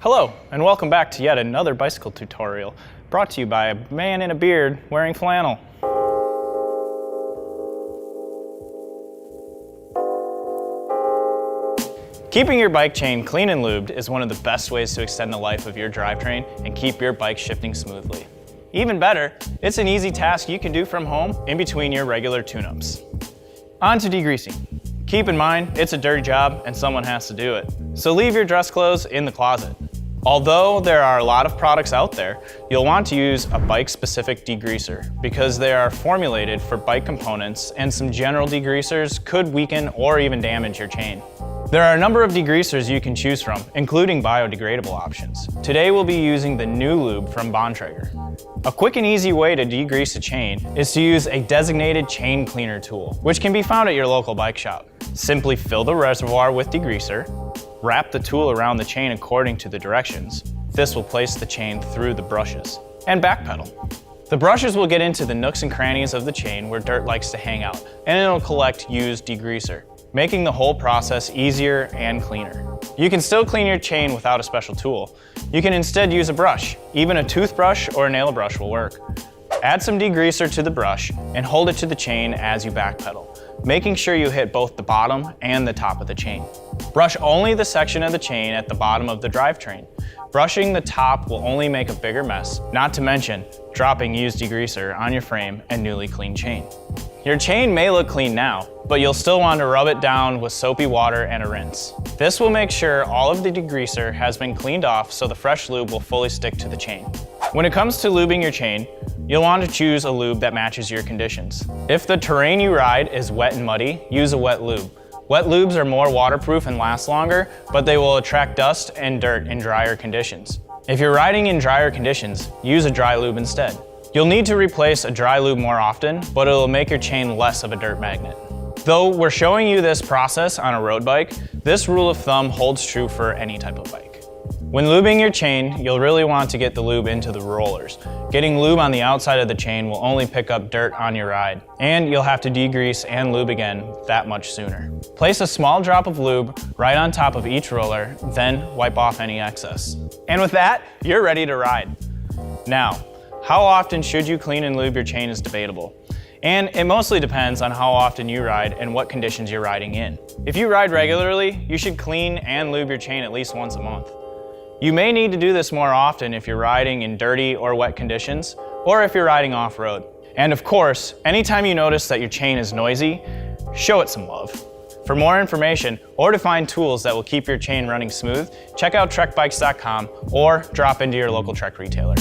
Hello, and welcome back to yet another bicycle tutorial, brought to you by a man in a beard wearing flannel. Keeping your bike chain clean and lubed is one of the best ways to extend the life of your drivetrain and keep your bike shifting smoothly. Even better, it's an easy task you can do from home in between your regular tune-ups. On to degreasing. Keep in mind, it's a dirty job and someone has to do it, so leave your dress clothes in the closet. Although there are a lot of products out there, you'll want to use a bike-specific degreaser because they are formulated for bike components, and some general degreasers could weaken or even damage your chain. There are a number of degreasers you can choose from, including biodegradable options. Today we'll be using the new lube from Bontrager. A quick and easy way to degrease a chain is to use a designated chain cleaner tool, which can be found at your local bike shop. Simply fill the reservoir with degreaser, wrap the tool around the chain according to the directions. This will place the chain through the brushes, and backpedal. The brushes will get into the nooks and crannies of the chain where dirt likes to hang out, and it'll collect used degreaser, making the whole process easier and cleaner. You can still clean your chain without a special tool. You can instead use a brush. Even a toothbrush or a nail brush will work. Add some degreaser to the brush and hold it to the chain as you backpedal, making sure you hit both the bottom and the top of the chain. Brush only the section of the chain at the bottom of the drivetrain. Brushing the top will only make a bigger mess, not to mention dropping used degreaser on your frame and newly cleaned chain. Your chain may look clean now, but you'll still want to rub it down with soapy water and a rinse. This will make sure all of the degreaser has been cleaned off so the fresh lube will fully stick to the chain. When it comes to lubing your chain, you'll want to choose a lube that matches your conditions. If the terrain you ride is wet and muddy, use a wet lube. Wet lubes are more waterproof and last longer, but they will attract dust and dirt in drier conditions. If you're riding in drier conditions, use a dry lube instead. You'll need to replace a dry lube more often, but it'll make your chain less of a dirt magnet. Though we're showing you this process on a road bike, this rule of thumb holds true for any type of bike. When lubing your chain, you'll really want to get the lube into the rollers. Getting lube on the outside of the chain will only pick up dirt on your ride, and you'll have to degrease and lube again that much sooner. Place a small drop of lube right on top of each roller, then wipe off any excess. And with that, you're ready to ride. Now, how often should you clean and lube your chain is debatable. And it mostly depends on how often you ride and what conditions you're riding in. If you ride regularly, you should clean and lube your chain at least once a month. You may need to do this more often if you're riding in dirty or wet conditions, or if you're riding off-road. And of course, anytime you notice that your chain is noisy, show it some love. For more information, or to find tools that will keep your chain running smooth, check out trekbikes.com or drop into your local Trek retailer.